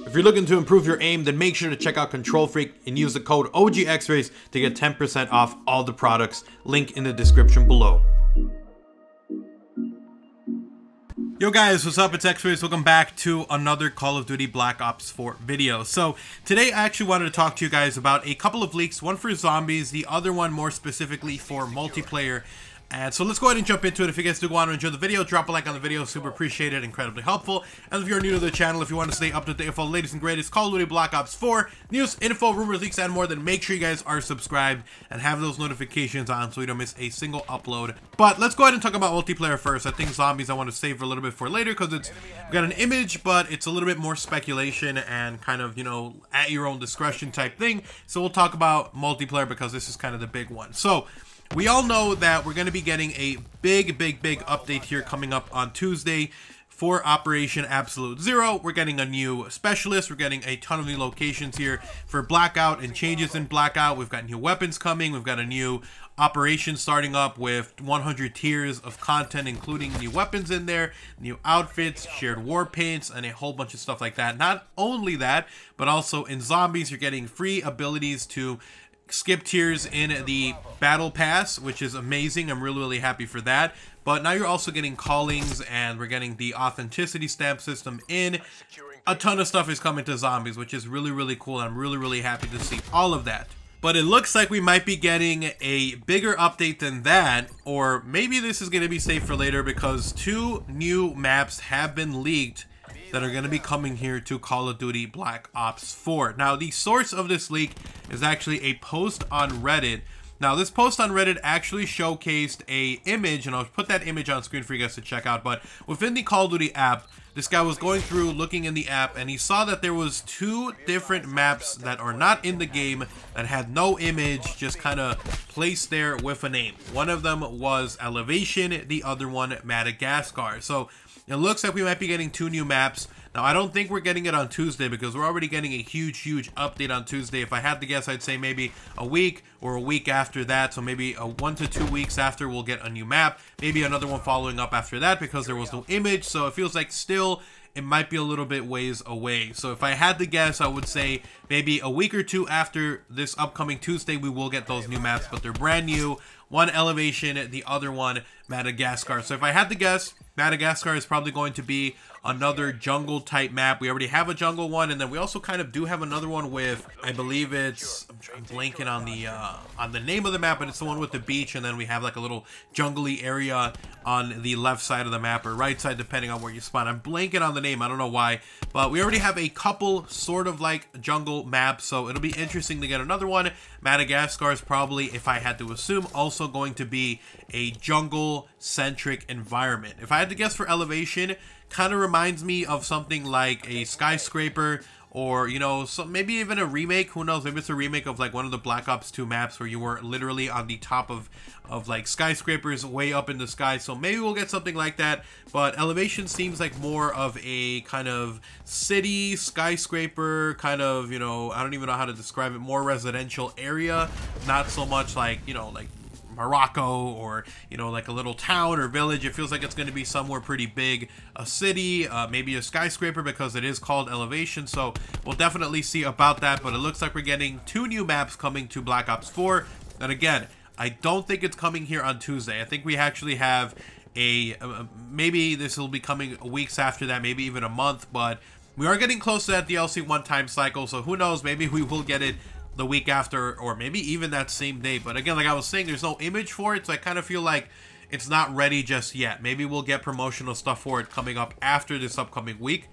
If you're looking to improve your aim, then make sure to check out Control Freak and use the code OGXRAYZ to get 10% off all the products. Link in the description below. Yo guys, what's up? It's XRAYZ. Welcome back to another Call of Duty Black Ops 4 video. So today I actually wanted to talk to you guys about a couple of leaks, one for zombies, the other one more specifically for multiplayer. And so let's go ahead and jump into it. If you guys do want to enjoy the video, drop a like on the video, super appreciated, incredibly helpful. And if you're new to the channel, if you want to stay up to date with all the latest and greatest Call of Duty Black Ops 4 news, info, rumors, leaks, and more, then make sure you guys are subscribed and have those notifications on so you don't miss a single upload. But let's go ahead and talk about multiplayer first. I think zombies I want to save for a little bit for later because we've got an image, but it's a little bit more speculation and kind of, you know, at your own discretion type thing. So we'll talk about multiplayer because this is kind of the big one. So we all know that we're going to be getting a big update here coming up on Tuesday for Operation Absolute Zero. We're getting a new specialist. We're getting a ton of new locations here for Blackout and changes in Blackout. We've got new weapons coming. We've got a new operation starting up with 100 tiers of content, including new weapons in there, new outfits, shared war paints, and a whole bunch of stuff like that. Not only that, but also in zombies, you're getting free abilities to skip tiers in the battle pass, which is amazing. I'm really happy for that. But now you're also getting callings, and we're getting the authenticity stamp system in. A ton of stuff is coming to zombies, which is really cool. I'm really happy to see all of that. But it looks like we might be getting a bigger update than that, or maybe this is going to be saved for later because two new maps have been leaked that are going to be coming here to Call of Duty Black Ops 4. Now, the source of this leak is actually a post on Reddit. Now, this post on Reddit actually showcased a image, and I'll put that image on screen for you guys to check out. But within the Call of Duty app, this guy was going through looking in the app, and he saw that there was two different maps that are not in the game that had no image, just kind of placed there with a name. One of them was Elevation, the other one Madagascar. So it looks like we might be getting two new maps. Now, I don't think we're getting it on Tuesday because we're already getting a huge update on Tuesday. If I had to guess, I'd say maybe a week or a week after that. So maybe 1 to 2 weeks after we'll get a new map. Maybe another one following up after that because there was no image. So it feels like still it might be a little bit ways away. So if I had to guess, I would say maybe a week or two after this upcoming Tuesday, we will get those new maps, but they're brand new. One Elevation, the other one Madagascar. So if I had to guess, Madagascar is probably going to be another jungle type map. We already have a jungle one, and then we also kind of do have another one with, I believe it's, I'm blanking on the name of the map, but it's the one with the beach, and then we have like a little jungly area on the left side of the map or right side depending on where you spawn. I'm blanking on the name, I don't know why, but we already have a couple sort of like jungle maps, so it'll be interesting to get another one. Madagascar is probably, if I had to assume, also going to be a jungle centric environment. If I had to guess for Elevation, kind of reminds me of something like a Skyscraper, or, you know, maybe even a remake. Who knows? Maybe it's a remake of like one of the Black Ops 2 maps where you were literally on the top of like skyscrapers way up in the sky. So maybe we'll get something like that. But Elevation seems like more of a kind of city skyscraper kind of, you know, I don't even know how to describe it, more residential area, not so much like, you know, like Morocco or, you know, like a little town or village. It feels like it's going to be somewhere pretty big, a city, maybe a skyscraper because it is called Elevation. So we'll definitely see about that, but it looks like we're getting two new maps coming to Black Ops 4. And again, I don't think it's coming here on Tuesday. I think we actually have maybe this will be coming weeks after that, maybe even a month, but we are getting close to that DLC one-time cycle. So who knows, maybe we will get it the week after, or maybe even that same day. But again, like I was saying, there's no image for it, so I kind of feel like it's not ready just yet. Maybe we'll get promotional stuff for it coming up after this upcoming week.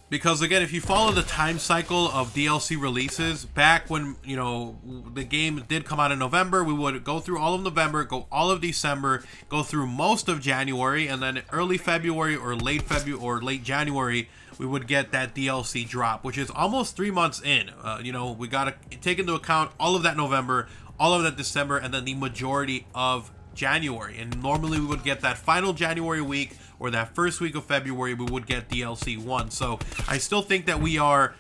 Because again, if you follow the time cycle of DLC releases, back when, you know, the game did come out in November, we would go through all of November, go all of December, go through most of January, and then early February or late February or late January, we would get that DLC drop, which is almost 3 months in. You know, we got to take into account all of that November, all of that December, and then the majority of January. And normally we would get that final January week or that first week of February, we would get DLC 1. So I still think that we are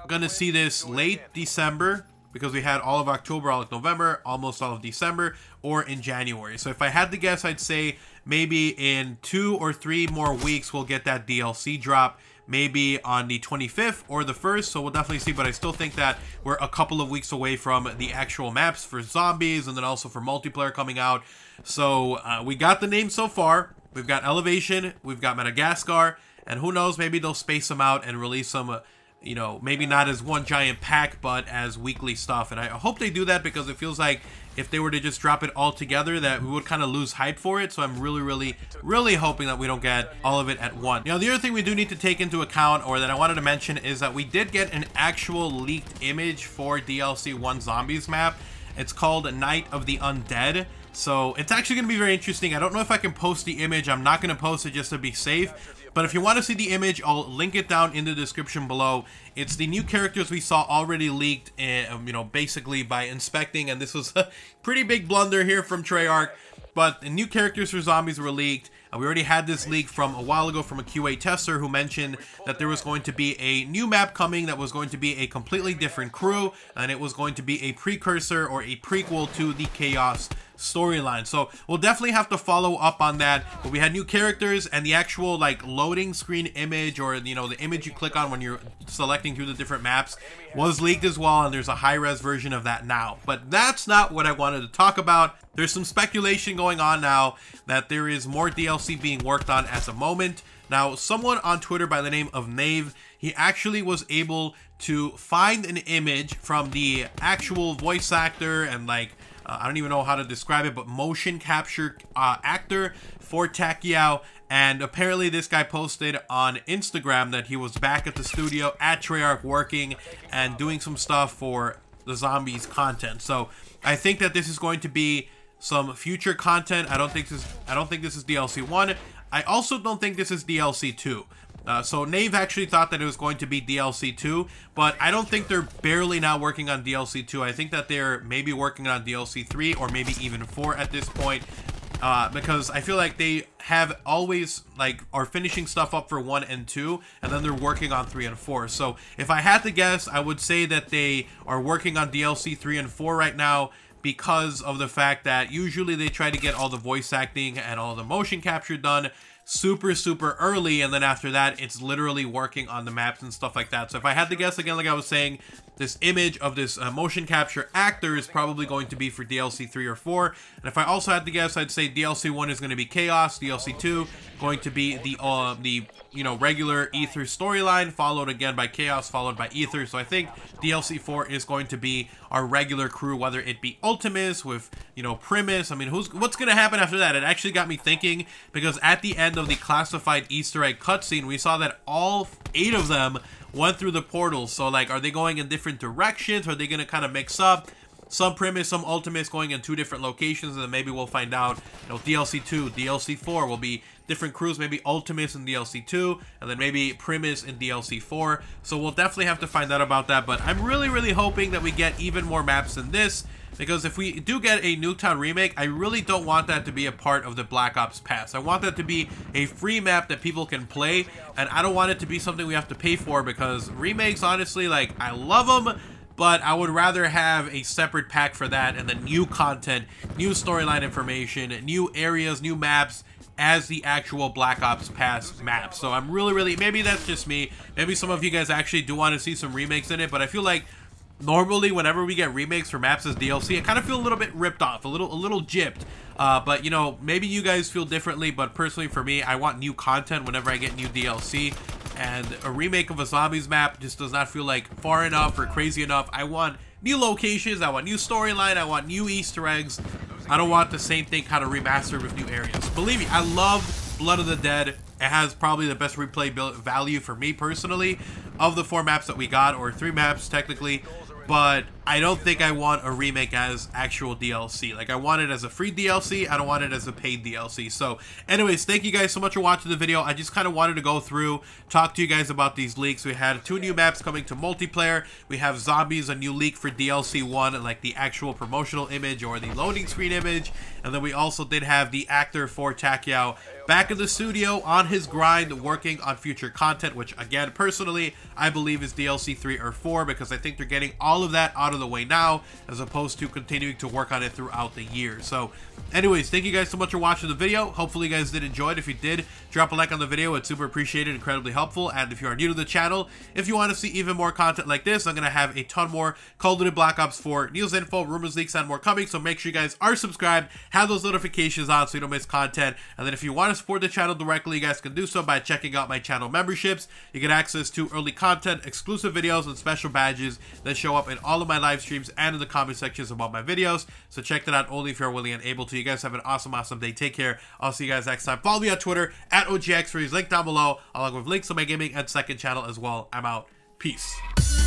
going to see this late December, because we had all of October, all of November, almost all of December, or in January. So if I had to guess, I'd say maybe in 2 or 3 more weeks we'll get that DLC drop. maybe on the 25th or the 1st, so we'll definitely see. But I still think that we're a couple of weeks away from the actual maps for zombies, and then also for multiplayer coming out. So we got the name so far. We've got Elevation, we've got Madagascar, and who knows, maybe they'll space them out and release some, you know, maybe not as one giant pack, but as weekly stuff. And I hope they do that, because it feels like if they were to just drop it all together, that we would kind of lose hype for it. So I'm really hoping that we don't get all of it at once. You know, the other thing we do need to take into account, or that I wanted to mention, is that we did get an actual leaked image for DLC 1 Zombies map. It's called Night of the Undead. So it's actually going to be very interesting. I don't know if I can post the image. I'm not going to post it just to be safe. But if you want to see the image, I'll link it down in the description below. It's the new characters we saw already leaked, you know, basically by inspecting. And this was a pretty big blunder here from Treyarch. But the new characters for zombies were leaked. We already had this leak from a while ago from a QA tester who mentioned that there was going to be a new map coming that was going to be a completely different crew. And it was going to be a precursor or a prequel to the Chaos storyline. So we'll definitely have to follow up on that. But we had new characters, and the actual like loading screen image, or you know, the image you click on when you're selecting through the different maps, was leaked as well, and there's a high-res version of that now. But that's not what I wanted to talk about. There's some speculation going on now that there is more DLC being worked on at the moment. Now, someone on Twitter by the name of Nave, he actually was able to find an image from the actual voice actor and like I don't even know how to describe it, but motion capture actor for Takiao. And apparently this guy posted on Instagram that he was back at the studio at Treyarch working and doing some stuff for the zombies content. So I think that this is going to be some future content. I don't think this is DLC 1. I also don't think this is DLC 2. So Nave actually thought that it was going to be DLC 2, but I don't think they're barely now working on DLC 2. I think that they're maybe working on DLC 3 or maybe even 4 at this point, because I feel like they have always like are finishing stuff up for 1 and 2, and then they're working on 3 and 4. So if I had to guess, I would say that they are working on DLC 3 and 4 right now, because of the fact that usually they try to get all the voice acting and all the motion capture done super early, and then after that it's literally working on the maps and stuff like that. So if I had to guess, again, like I was saying, this image of this motion capture actor is probably going to be for DLC 3 or 4. And if I also had to guess, I'd say DLC 1 is going to be Chaos, DLC 2 going to be the you know, regular Ether storyline, followed again by Chaos, followed by Ether. So I think DLC 4 is going to be our regular crew, whether it be Ultimus with, you know, Primus. I mean, what's going to happen after that? It actually got me thinking, because at the end of the classified Easter egg cutscene, we saw that all 8 of them went through the portals. So like, are they going in different directions? Are they going to kind of mix up? Some Primus, some Ultimus going in 2 different locations, and then maybe we'll find out, you know, DLC 2, DLC 4 will be different crews, maybe Ultimus in DLC 2, and then maybe Primus in DLC 4. So we'll definitely have to find out about that, but I'm really hoping that we get even more maps than this, because if we do get a Nuketown remake, I really don't want that to be a part of the Black Ops Pass. I want that to be a free map that people can play, and I don't want it to be something we have to pay for, because remakes, honestly, like, I love them, but I would rather have a separate pack for that, and then new content, new storyline information, new areas, new maps as the actual Black Ops Pass map. So I'm really, maybe that's just me. Maybe some of you guys actually do want to see some remakes in it, but I feel like normally whenever we get remakes for maps as DLC, I kind of feel a little bit ripped off, a little gypped. But you know, maybe you guys feel differently, but personally for me, I want new content whenever I get new DLC. And a remake of a zombies map just does not feel like far enough or crazy enough. I want new locations, I want new storyline, I want new Easter eggs. I don't want the same thing kind of remastered with new areas. Believe me, I love Blood of the Dead. It has probably the best replay value for me personally of the 4 maps that we got, or 3 maps technically. But I don't think I want a remake as actual DLC. Like, I want it as a free DLC. I don't want it as a paid DLC. So, anyways, thank you guys so much for watching the video. I just kind of wanted to go through, talk to you guys about these leaks. We had 2 new maps coming to multiplayer. We have Zombies, a new leak for DLC 1, like the actual promotional image or the loading screen image. And then we also did have the actor for Takiao back in the studio on his grind, working on future content, which again, personally, I believe is DLC 3 or 4, because I think they're getting all of that out of of the way now, as opposed to continuing to work on it throughout the year. So anyways, thank you guys so much for watching the video. Hopefully you guys did enjoy it. If you did, drop a like on the video. It's super appreciated, incredibly helpful. And if you are new to the channel, if you want to see even more content like this, I'm going to have a ton more Call of Duty Black Ops 4 news info, rumors, leaks, and more coming. So make sure you guys are subscribed, have those notifications on so you don't miss content. And then if you want to support the channel directly, you guys can do so by checking out my channel memberships. You get access to early content, exclusive videos, and special badges that show up in all of my live streams and in the comment sections about my videos. So check that out only if you're willing and able to. You guys have an awesome day. Take care. I'll see you guys next time. Follow me on Twitter at OGXRAYZ, link down below, along with links to my gaming and second channel as well. I'm out. Peace.